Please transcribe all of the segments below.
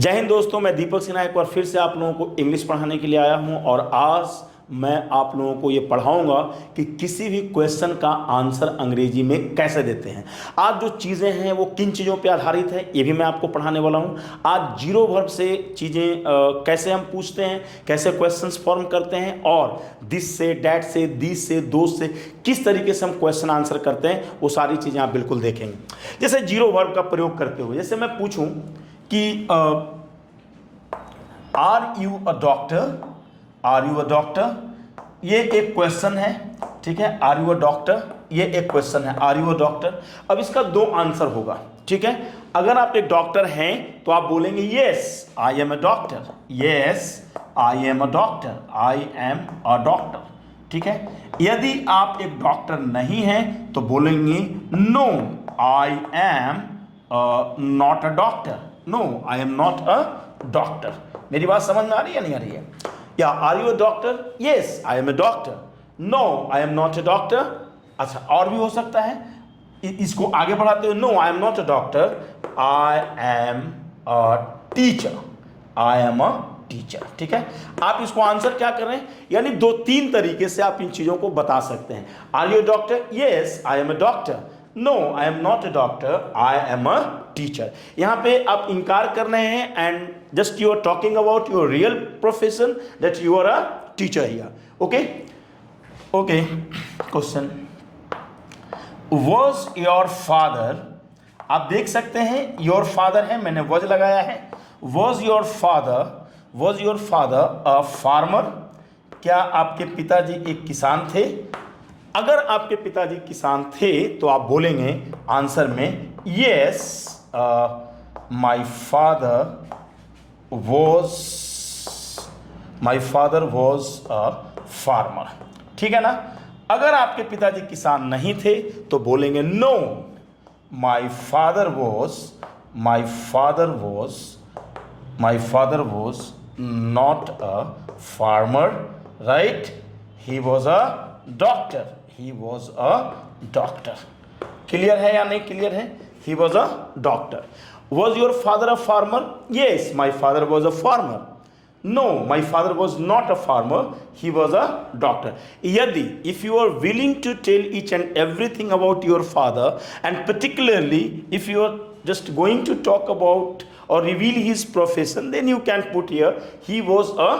जय हिंद दोस्तों, मैं दीपक सिन्हा एक बार फिर से आप लोगों को इंग्लिश पढ़ाने के लिए आया हूं और आज मैं आप लोगों को ये पढ़ाऊंगा कि किसी भी क्वेश्चन का आंसर अंग्रेजी में कैसे देते हैं। आज जो चीज़ें हैं वो किन चीज़ों पे आधारित है ये भी मैं आपको पढ़ाने वाला हूं। आज जीरो वर्ब से चीज़ें कैसे हम पूछते हैं, कैसे क्वेश्चंस फॉर्म करते हैं और दिस से, डैट से, दिस से, दोस्त से किस तरीके से हम क्वेश्चन आंसर करते हैं, वो सारी चीज़ें आप बिल्कुल देखेंगे। जैसे जीरो वर्ब का प्रयोग करते हुए जैसे मैं पूछूँ कि are you a doctor, are you a doctor, ये एक क्वेश्चन है, ठीक है। आर यू अ डॉक्टर, ये एक क्वेश्चन है, आर यू अ डॉक्टर। अब इसका दो आंसर होगा, ठीक है। अगर आप एक डॉक्टर हैं तो आप बोलेंगे yes I am a doctor, yes I am a doctor, I am a doctor, ठीक है। यदि आप एक डॉक्टर नहीं हैं तो बोलेंगे no I am not a doctor, no I am not a doctor. मेरी बात समझ में आ रही है नहीं आ रही है? या are you a doctor, yes I am a doctor, no I am not a doctor. अच्छा, और भी हो सकता है, इसको आगे बढ़ाते हुए, no I am not a doctor, I am a teacher, I am a teacher, ठीक है। आप इसको आंसर क्या कर रहे हैं, यानी दो तीन तरीके से आप इन चीजों को बता सकते हैं। Are you a doctor, yes I am a doctor, no I am not a doctor, I am a teacher. यहां पे आप इनकार कर रहे हैं and just you are talking about your real profession that you are a teacher here. Okay okay, question, was your father, आप देख सकते हैं योर फादर है, मैंने वॉज लगाया है। Was your father a farmer, क्या आपके पिताजी एक किसान थे? अगर आपके पिताजी किसान थे तो आप बोलेंगे आंसर में yes my father was a farmer, ठीक है ना। अगर आपके पिताजी किसान नहीं थे तो बोलेंगे no my father was not a farmer, right, he was a doctor, he was a doctor। Clear है या नहीं क्लियर है? he was a doctor। was your father a farmer? yes my father was a farmer। no my father was not a farmer, he was a doctor। यदि if you are willing to tell each and everything about your father and particularly if you are just going to talk about or reveal his profession then you can put here he was a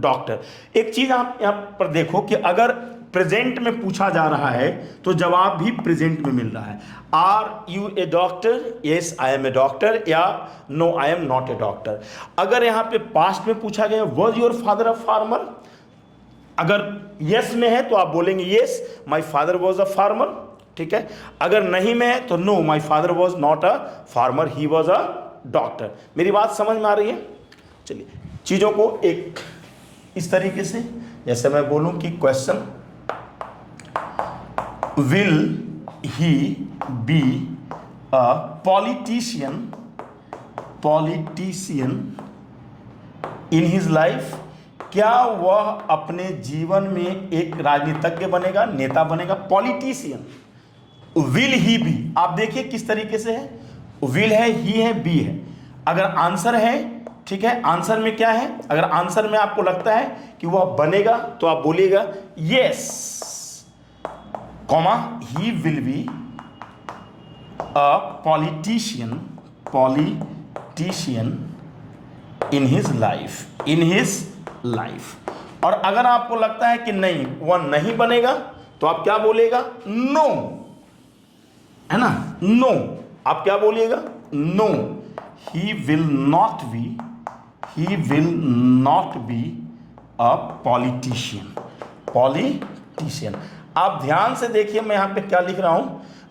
doctor। एक चीज आप यहाँ पर देखो कि अगर present में पूछा जा रहा है तो जवाब भी प्रेजेंट में मिल रहा है। Are you a doctor, yes I am a doctor, या no I am not a doctor. अगर यहां पे पास्ट में पूछा गया was your father a farmer, अगर यस में है तो आप बोलेंगे yes my father was a farmer, ठीक है। अगर नहीं में है तो no my father was not a farmer, he was a doctor. मेरी बात समझ में आ रही है? चलिए चीजों को एक इस तरीके से, जैसे मैं बोलूं कि question, will he be a politician in his life, क्या वह अपने जीवन में एक राजनीतिज्ञ बनेगा, नेता बनेगा? पॉलिटिशियन, विल ही बी, आप देखिए किस तरीके से है, विल है, ही है, बी है। अगर आंसर है, ठीक है, आंसर में क्या है, अगर आंसर में आपको लगता है कि वह बनेगा तो आप बोलिएगा yes comma he will be a politician in his life। और अगर आपको लगता है कि नहीं वह नहीं बनेगा तो आप क्या बोलेगा? नो, है ना, नो। आप क्या बोलिएगा? No he will not be a politician। आप ध्यान से देखिए मैं यहां पे क्या लिख रहा हूं,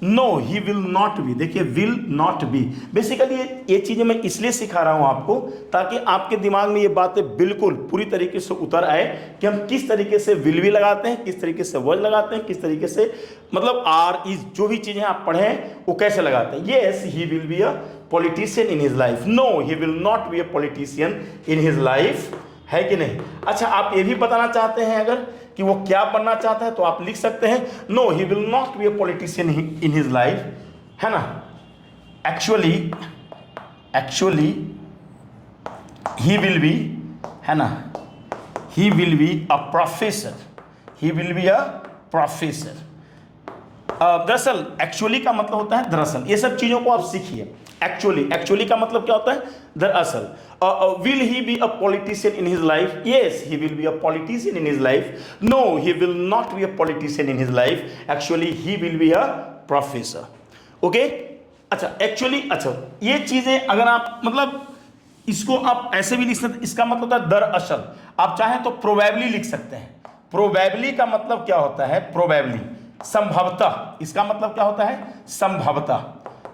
no he will not be. देखिए विल नॉट बी, बेसिकली ये चीजें मैं इसलिए सिखा रहा हूं आपको ताकि आपके दिमाग में ये बातें बिल्कुल पूरी तरीके से उतर आए कि हम किस तरीके से विल भी लगाते हैं, किस तरीके से वॉज लगाते हैं, किस तरीके से मतलब आर इज, जो भी चीजें आप पढ़े वो कैसे लगाते हैं। Yes he will be a politician in his life, no he will not be a politician in his life, है कि नहीं? अच्छा, आप ये भी बताना चाहते हैं अगर कि वो क्या बनना चाहता है तो आप लिख सकते हैं no he will not be a politician in his life, है ना। एक्चुअली ही विल बी, है ना, he will be a professor, he will be a professor. दरअसल एक्चुअली का मतलब होता है दरअसल, ये सब चीजों को आप सीखिए। एक्चुअली का मतलब क्या होता है? दरअसल। Will he be a politician in his life? Yes, he will be a politician in his life. No, he will not be a politician in his life. Actually he will be a professor. Okay, अच्छा actually, अच्छा ये चीजें अगर आप मतलब इसको आप ऐसे भी लिख सकते, इसका मतलब होता है दरअसल। आप चाहें तो प्रोबेबली लिख सकते हैं। प्रोबेबली का मतलब क्या होता है? प्रोबेबली संभवतः, इसका मतलब क्या होता है? संभवतः।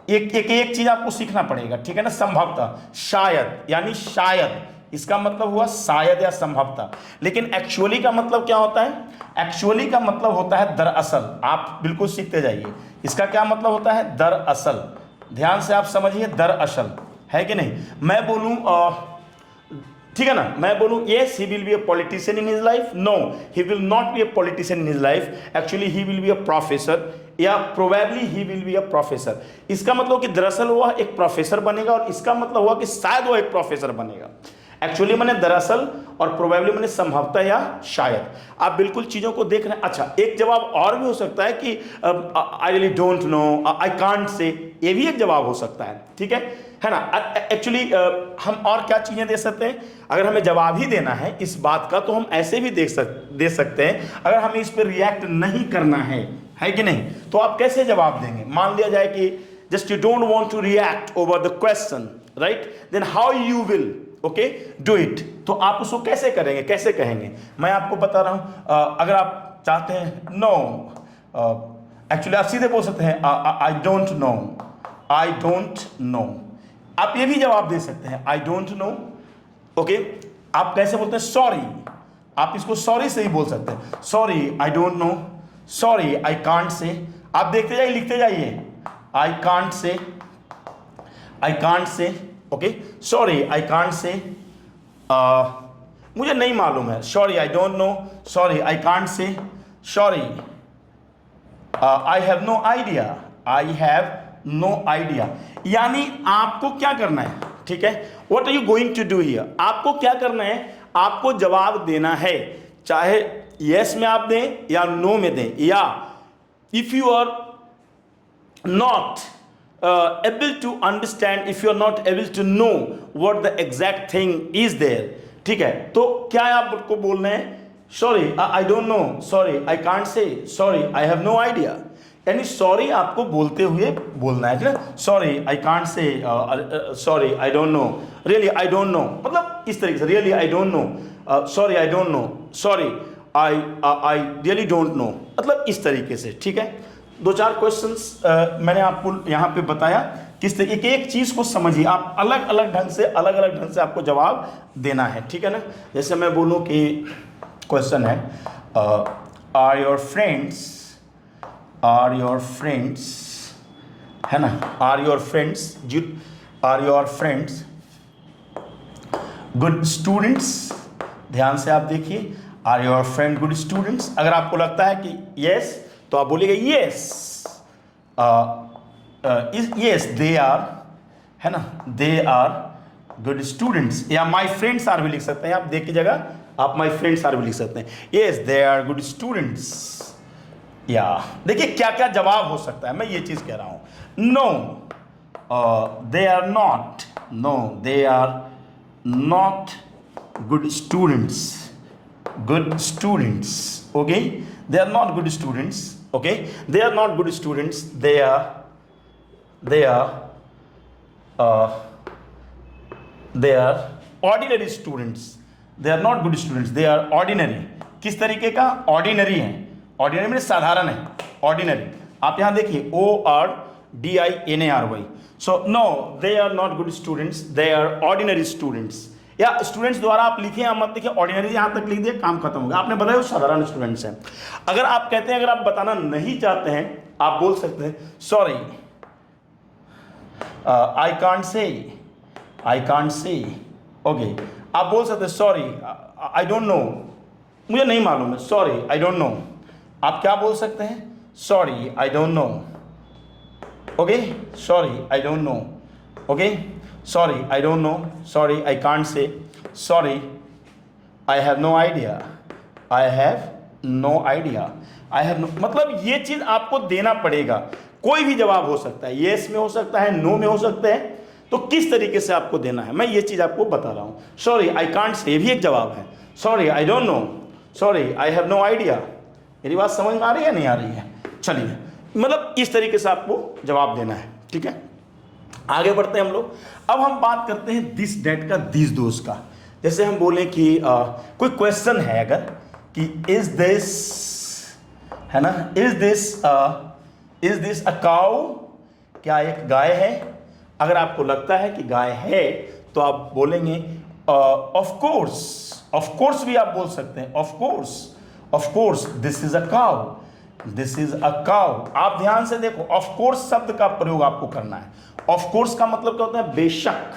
एक चीज आपको सीखना पड़ेगा, ठीक है ना? संभवतः, शायद, यानी शायद, इसका मतलब हुआ शायद या संभवतः। लेकिन एक्चुअली का मतलब क्या होता है? एक्चुअली का मतलब होता है दरअसल। आप बिल्कुल सीखते जाइए, इसका क्या मतलब होता है? दरअसल। ध्यान से आप समझिए, दरअसल, है कि नहीं? मैं बोलूं ठीक है ना, मैं बोलूं yes he will be a politician in his life, no he will not be a politician in his life, actually he will be a professor, या probably he will be a professor. इसका मतलब कि दरअसल वह एक professor बनेगा, और इसका मतलब हुआ कि शायद वह एक प्रोफेसर बनेगा। एक्चुअली मैंने दरअसल, और प्रोबेबली मैंने संभवतः या शायद। आप बिल्कुल चीजों को देख रहे हैं। अच्छा, एक जवाब और भी हो सकता है कि आई really don't know, I can't say, ये भी एक जवाब हो सकता है, ठीक है ना? एक्चुअली हम और क्या चीजें दे सकते हैं? अगर हमें जवाब ही देना है इस बात का, तो हम ऐसे भी दे सकते हैं। अगर हमें इस पर रिएक्ट नहीं करना है कि नहीं, तो आप कैसे जवाब देंगे? मान लिया जाए कि just you don't want to react over the question, right? Then how you will, okay, do it. तो आप उसको कैसे करेंगे, कैसे कहेंगे? मैं आपको बता रहा हूं। अगर आप चाहते हैं नो, एक्चुअली आप सीधे बोल सकते हैं आई don't know, I don't no. आप ये भी जवाब दे सकते हैं, आई डोंट नो। ओके, आप कैसे बोलते हैं? सॉरी, आप इसको सॉरी से ही बोल सकते हैं, sorry I don't know, sorry I can't say. आप देखते जाइए, लिखते जाइए, I can't say, I can't say, okay, sorry I can't say, मुझे नहीं मालूम है, sorry I don't know, sorry I can't say, sorry I have no idea, I have no idea. यानी आपको क्या करना है, ठीक है? What are you going to do here? आपको क्या करना है? आपको जवाब देना है, चाहे यस में आप दें या नो में दें, या if you are not able to understand, if you are not able to know what the exact thing is there, ठीक है? तो क्या आपको बोलना है? Sorry I don't know, sorry I can't say, sorry I have no idea. यानी sorry आपको बोलते हुए बोलना है, ठीक है? Sorry I can't say, sorry I don't know, really I don't know, मतलब इस तरीके से, really I don't know, sorry I don't know, sorry I really don't know, मतलब इस तरीके से, ठीक है? दो चार क्वेश्चंस मैंने आपको यहाँ पे बताया, किस तरीके एक चीज को समझिए। आप अलग अलग ढंग से आपको जवाब देना है, ठीक है ना? जैसे मैं बोलूँ कि क्वेश्चन है, आर योर फ्रेंड्स, है ना, are your friends good students? ध्यान से आप देखिए, are your friend good students? अगर आपको लगता है कि यस, तो आप बोलिएगा यस, यस दे आर, है ना, दे आर गुड स्टूडेंट्स। या माई फ्रेंड्स आर भी लिख सकते हैं, आप दे की जगह आप माई फ्रेंड्स आर भी लिख सकते हैं, yes they are good students. या देखिए क्या क्या जवाब हो सकता है, मैं ये चीज कह रहा हूं। No they are not, no they are not good students, okay, they are not good students, okay, they are not good students, they are ordinary students, they are not good students, they are ordinary। किस तरीके का? Ordinary है, ordinary में साधारण है, ordinary. आप यहां देखिए ORDINARY, so no they are not good students, they are ordinary students. या स्टूडेंट्स द्वारा आप लिखें या मत लिखिए, ऑर्डिनरी यहां तक लिख दिए, काम खत्म हो गया। आपने बताया साधारण स्टूडेंट्स हैं। अगर आप कहते हैं, अगर आप बताना नहीं चाहते हैं, आप बोल सकते हैं sorry I can't say, okay. आप बोल सकते हैं सॉरी आई डोंट नो, मुझे नहीं मालूम है, सॉरी आई डोंट नो। आप क्या बोल सकते हैं? Sorry I don't know, okay, sorry I don't know, okay, sorry I don't know, sorry I can't say, sorry, I have no idea, I have no idea, I have no, मतलब ये चीज आपको देना पड़ेगा। कोई भी जवाब हो सकता है, येस में हो सकता है, नो में हो सकता है, तो किस तरीके से आपको देना है मैं ये चीज आपको बता रहा हूं। सॉरी आई कांट से भी एक जवाब है, sorry I don't know, sorry I have no idea. मेरी बात समझ में आ रही है नहीं आ रही है? चलिए, मतलब इस तरीके से आपको जवाब देना है, ठीक है। आगे बढ़ते हैं हम लोग। अब हम बात करते हैं दिस डेट का, दिस दोस का। जैसे हम बोले कि कोई क्वेश्चन है अगर कि इज दिस, है ना, इज दिस अ काउ, क्या एक गाय है? अगर आपको लगता है कि गाय है तो आप बोलेंगे ऑफ कोर्स भी आप बोल सकते हैं, of course this is a cow, this is a cow. आप ध्यान से देखो, ऑफ कोर्स शब्द का प्रयोग आपको करना है। ऑफ कोर्स का मतलब क्या होता है? बेशक,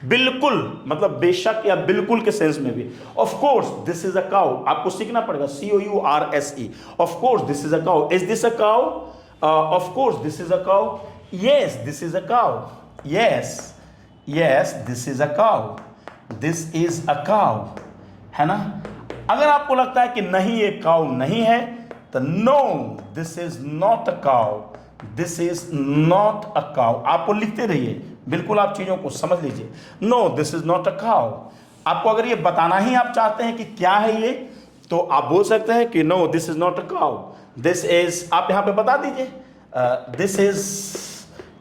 बिल्कुल, मतलब बेशक या बिल्कुल के सेंस में भी। Of course this is a cow, आपको सीखना पड़ेगा, COURSE। Of course this is a cow, is this a cow? Of course this is a cow, yes this is a cow, yes this is a cow, this is a cow, है ना। अगर आपको लगता है कि नहीं ये cow नहीं है तो no this is not a cow, this is not a cow. आपको लिखते रहिए, बिल्कुल आप चीजों को समझ लीजिए। No this is not a cow. आपको अगर ये बताना ही आप चाहते हैं कि क्या है ये, तो आप बोल सकते हैं कि no this is not a cow, this is, आप यहां पे बता दीजिए this is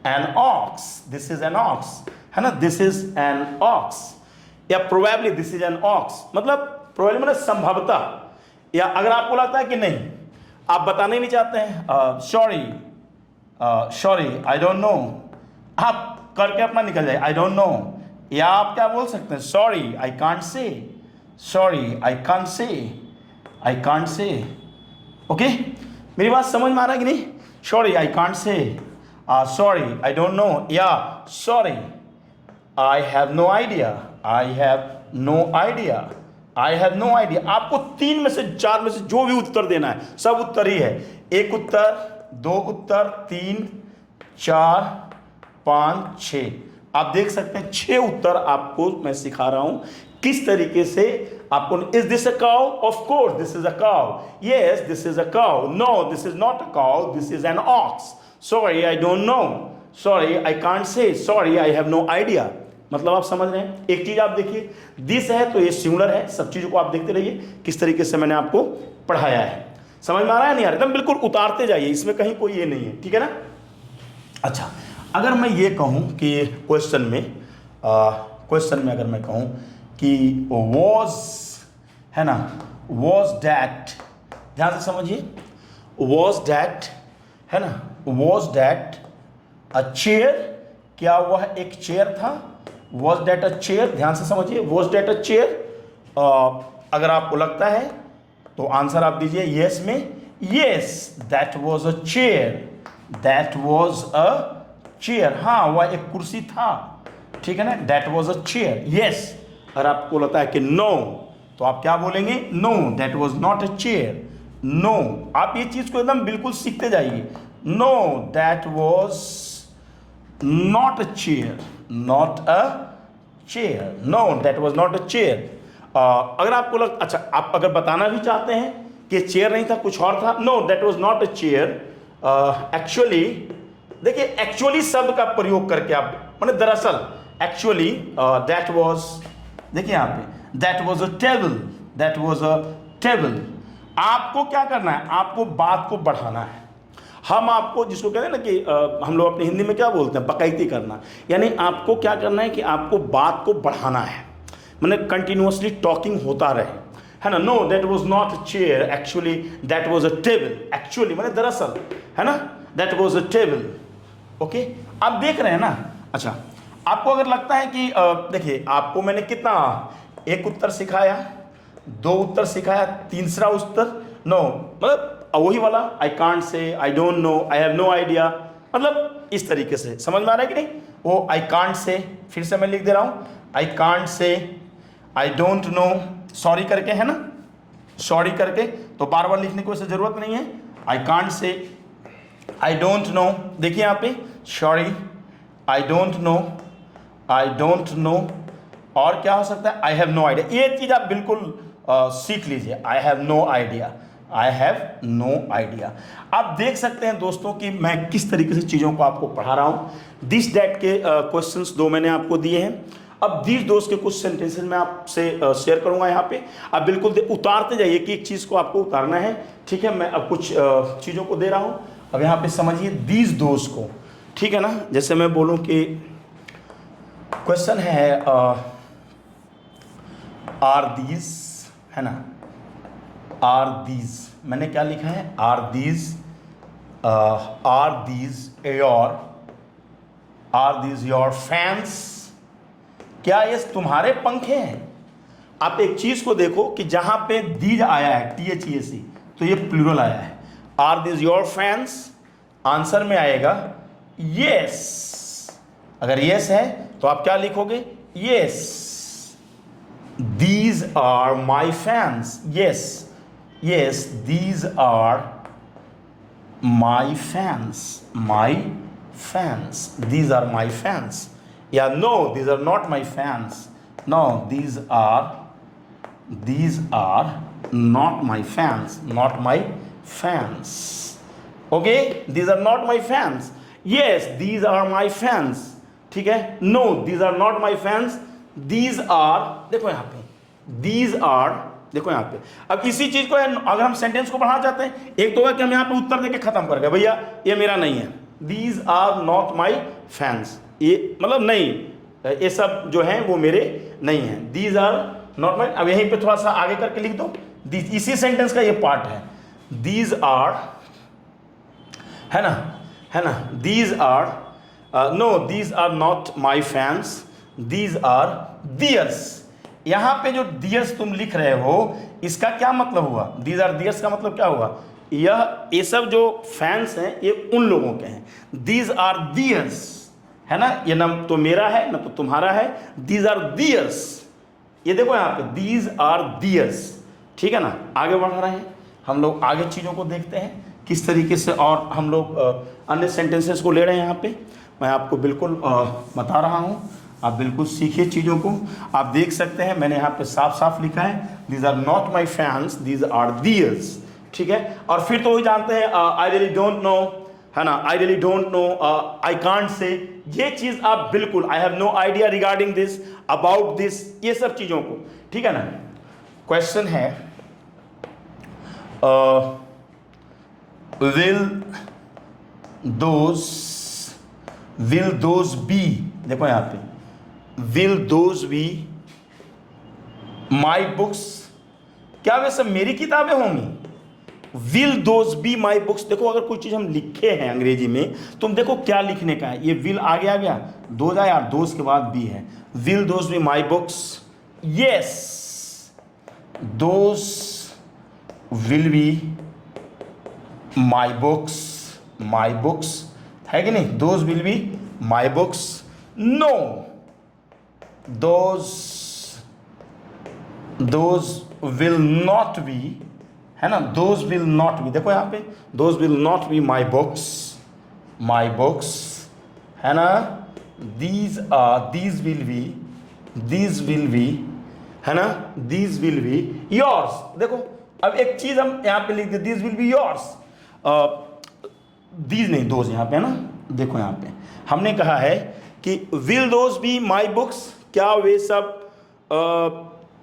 an ox, this is an ox, है ना, दिस इज एन ऑक्स, या probably this is an ox, मतलब प्रोबेबली मतलब संभवतः। या अगर आपको लगता है कि नहीं, आप बताने नहीं चाहते हैं, सॉरी आई डोंट नो, आप करके अपना निकल जाए, आई डोंट नो। या आप क्या बोल सकते हैं? Sorry I can't say, sorry I can't say, I can't say. Okay, मेरी बात समझ में आ रहा है कि नहीं? Sorry I can't say, sorry I don't know, या sorry I have no idea, I have no idea, I have no idea. आपको 3 में से 4 में से जो भी उत्तर देना है, सब उत्तर ही है। एक उत्तर, 2 उत्तर, 3, 4, 5, 6। आप देख सकते हैं 6 उत्तर आपको मैं सिखा रहा हूं किस तरीके से आपको। Is this a cow? Of course this is a cow, yes this is a cow, no this is not a cow, this is an ox, sorry I don't know, sorry I can't say, sorry I have no idea. मतलब आप समझ रहे हैं? एक चीज आप देखिए, this है तो ये सिंगुलर है। सब चीजों को आप देखते रहिए किस तरीके से मैंने आपको पढ़ाया है। समझ में आ रहा है नहीं आ रहा? एकदम बिल्कुल उतारते जाइए, इसमें कहीं कोई ये नहीं है, ठीक है ना। अच्छा, अगर मैं ये कहूं कि क्वेश्चन में अगर मैं कहूं कि वॉज, है ना, वॉज डैट, ध्यान से समझिए, वॉज डैट, है ना, वॉज डैट अ चेयर, क्या वह एक चेयर था? वॉज डैट अ चेयर, ध्यान से समझिए, वॉज डैट अ चेयर। अगर आपको लगता है तो आंसर आप दीजिए यस में, yes that was a chair, that was a chair, हाँ वह एक कुर्सी था, ठीक है ना, that was a chair, yes. अगर आपको लगता है कि नो, तो आप क्या बोलेंगे? No that was not a chair, no. आप ये चीज को एकदम बिल्कुल सीखते जाइए। No that was not a chair, not a chair, no that was not a chair. अगर आपको अच्छा, आप अगर बताना भी चाहते हैं कि चेयर नहीं था, कुछ और था, no that was not a chair, actually, देखिए एक्चुअली शब्द का प्रयोग करके आप, मैंने दरअसल, एक्चुअली दैट वॉज, देखिए यहाँ पे that was a table, that was a table. आपको क्या करना है? आपको बात को बढ़ाना है। हम आपको, जिसको कहते हैं ना कि हम लोग अपनी हिंदी में क्या बोलते हैं, बकैती करना, यानी आपको क्या करना है कि आपको बात को बढ़ाना है, मैंने कंटिन्यूअसली टॉकिंग होता रहे, है ना। No that was not a chair, actually that was a table, actually मैंने दरअसल, है ना, that was a table. Okay, आप देख रहे हैं ना। अच्छा, आपको अगर लगता है कि देखिए, आपको मैंने कितना, एक उत्तर सिखाया, 2 उत्तर सिखाया, तीसरा उत्तर नो, मतलब वही वाला, I can't say, I don't know, I have no idea, मतलब इस तरीके से समझ में आ रहा है कि नहीं? वो आई कांट से, फिर से मैं लिख दे रहा हूं, आई can't say, I don't know, sorry करके, है ना, सॉरी करके, तो बार बार लिखने की वैसे जरूरत नहीं है। आई can't say, I don't no, देखिए यहाँ पे sorry, I don't know, I don't no, और क्या हो सकता है, आई हैव नो आइडिया। ये चीज़ आप बिल्कुल सीख लीजिए, I have no idea, I have no idea. आप देख सकते हैं दोस्तों कि मैं किस तरीके से चीज़ों को आपको पढ़ा रहा हूँ। दिस डैट के क्वेश्चंस दो मैंने आपको दिए हैं। अब दिस दोस्त के कुछ सेंटेंसेस मैं आपसे शेयर करूंगा यहाँ पे। आप बिल्कुल उतारते जाइए कि एक चीज़ को आपको उतारना है, ठीक है। मैं अब कुछ चीज़ों को दे रहा हूँ, अब यहाँ पे समझिए दीज दोस्त को, ठीक है ना। जैसे मैं बोलूँ कि क्वेश्चन है आर दीज, है ना, आर दीज, मैंने क्या लिखा है, आर दीज योर फैंस, क्या ये तुम्हारे पंखे हैं। आप एक चीज को देखो कि जहां पे दीज आया है THEC, तो ये प्लूरल आया है। Are these your fans, answer में आएगा यस। अगर यस है तो आप क्या लिखोगे, yes these are my fans, yes these are my fans, these are my fans, या no these are not my fans, no these are not my fans, okay, these are not my fans, yes these are my fans, ठीक है। no these are not my fans, these are, देखो यहाँ पे these are, देखो यहाँ पे। अब इसी चीज को अगर हम सेंटेंस को बढ़ाना चाहते हैं, एक तो है कि हम यहाँ पे उत्तर देके खत्म कर गए, भैया ये मेरा नहीं है, these are not my fans, ये मतलब नहीं, ये सब जो हैं वो मेरे नहीं हैं, these are not my। अब यहीं पे थोड़ा सा आगे करके लिख दो, इसी सेंटेंस का ये पार्ट है, these are, है ना, these are no these are not my fans, these are theirs। यहां पे जो theirs तुम लिख रहे हो, इसका क्या मतलब हुआ, these are theirs का मतलब क्या हुआ, ये सब जो फैंस हैं ये उन लोगों के हैं, these are theirs, है ना, ये ना तो मेरा है ना तो तुम्हारा है, these are theirs। ये देखो यहाँ पे these are theirs, ठीक है ना। आगे बढ़ रहे हैं हम लोग, आगे चीज़ों को देखते हैं किस तरीके से, और हम लोग अन्य सेंटेंसेस को ले रहे हैं यहाँ पे। मैं आपको बिल्कुल बता रहा हूँ, आप बिल्कुल सीखिए चीज़ों को। आप देख सकते हैं मैंने यहाँ पे साफ साफ लिखा है, these are not my fans, these are theirs, ठीक है। और फिर तो वही जानते हैं, आई रियली डोंट नो, है ना, I really don't know, I can't say, ये चीज़ आप बिल्कुल, I have no idea regarding this, about this, ये सब चीज़ों को, ठीक है ना। क्वेश्चन है will those be, देखो यहाँ पे will those be my books, क्या वे सब मेरी किताबें होंगी। will those be my books, देखो अगर कोई चीज़ हम लिखे हैं अंग्रेजी में, तुम देखो क्या लिखने का है, ये will आगे आ गया, दो जाए यार, दोस्त के बाद भी है, will those be my books, yes those will be my books, है कि नहीं, those will be my books, no those will not be, है ना, those will not be, देखो यहाँ पे those will not be my books, है ना, these will be, है ना, these will be yours। देखो अब एक चीज हम यहाँ पे लिख दे, these will be yours, these नहीं, those यहाँ पे है ना। देखो यहाँ पे हमने कहा है कि will those be my books, क्या वे सब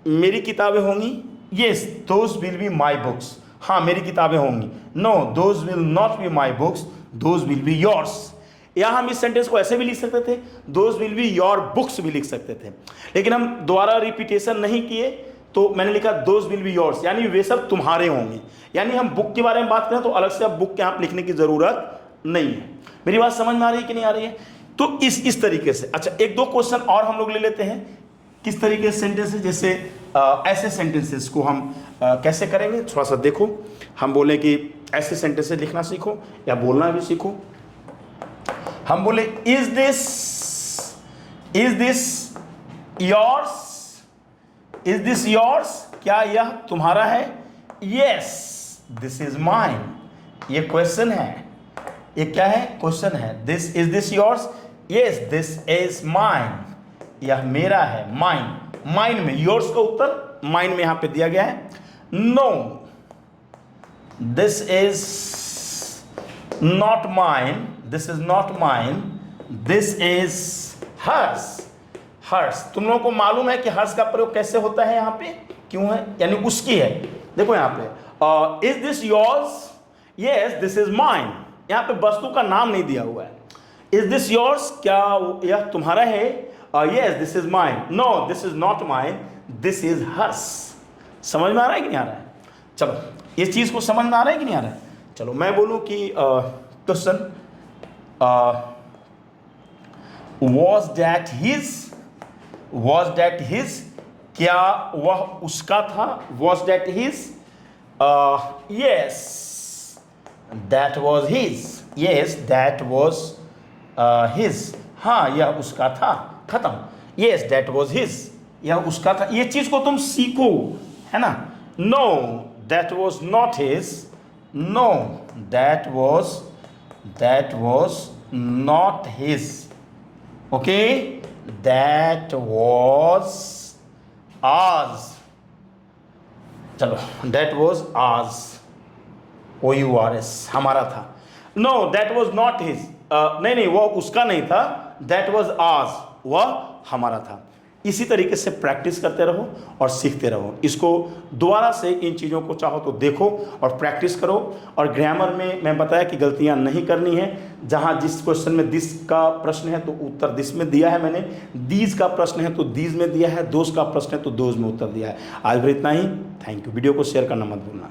मेरी किताबें होंगी, yes those will be my books, हाँ मेरी किताबें होंगी, no those will not be my books, those will be yours। या हम इस सेंटेंस को ऐसे भी लिख सकते थे, those will be your books भी लिख सकते थे, लेकिन हम दोबारा रिपीटेशन नहीं किए, तो मैंने लिखा those will be yours, यानी वे सब तुम्हारे होंगे। यानी हम बुक के बारे में बात करें तो अलग से अब बुक के यहाँ लिखने की ज़रूरत नहीं है। मेरी बात समझ में आ रही है कि नहीं आ रही है। तो इस तरीके से, अच्छा एक दो क्वेश्चन और हम लोग ले लेते हैं, किस तरीके से सेंटेंसेस, जैसे ऐसे सेंटेंसेस को हम कैसे करेंगे, थोड़ा सा देखो। हम बोले कि ऐसे सेंटेंसेस लिखना सीखो या बोलना भी सीखो। हम बोले इज दिस योर्स, क्या यह तुम्हारा है, यस दिस इज माइन, ये क्वेश्चन है, ये क्या है, क्वेश्चन है। This is this yours, yes this is mine, यह मेरा है, माइन, माइन में, योर्स का उत्तर माइन में यहां पे दिया गया है। No, this is not mine, this is not mine, this is hers. Hers, तुम लोगों को मालूम है कि हर्स का प्रयोग कैसे होता है यहाँ पे, क्यों है, यानी उसकी है। देखो यहाँ पे is this yours, yes this is mine, यहाँ पे वस्तु का नाम नहीं दिया हुआ है। इज दिस योर्स, क्या यह तुम्हारा है, yes this is mine, no this is not mine, this is hers. समझ में आ रहा है कि नहीं आ रहा है? चलो, इस चीज को समझ में आ रहा है कि नहीं आ रहा है? चलो मैं बोलूं कि question was that his, was that his, क्या वह उसका था, was that his, yes that was his, yes that was his, हाँ यह उसका था, खत्म। yes that was his, यह उसका था। ये चीज को तुम सीखो, है ना। no that was not his, no that was not his, okay, that was ours। चलो, that was ours, OURS, हमारा था। no that was not his, नहीं वह उसका नहीं था, that was ours, वह हमारा था। इसी तरीके से प्रैक्टिस करते रहो और सीखते रहो। इसको दोबारा से इन चीज़ों को चाहो तो देखो और प्रैक्टिस करो। और ग्रामर में मैं बताया कि गलतियां नहीं करनी है। जहां जिस क्वेश्चन में दिस का प्रश्न है तो उत्तर दिस में दिया है मैंने, दीज का प्रश्न है तो दीज में दिया है, दोज का प्रश्न है तो दोज में उत्तर दिया है। आज भी इतना ही। Thank you. वीडियो को शेयर करना मत भूलना।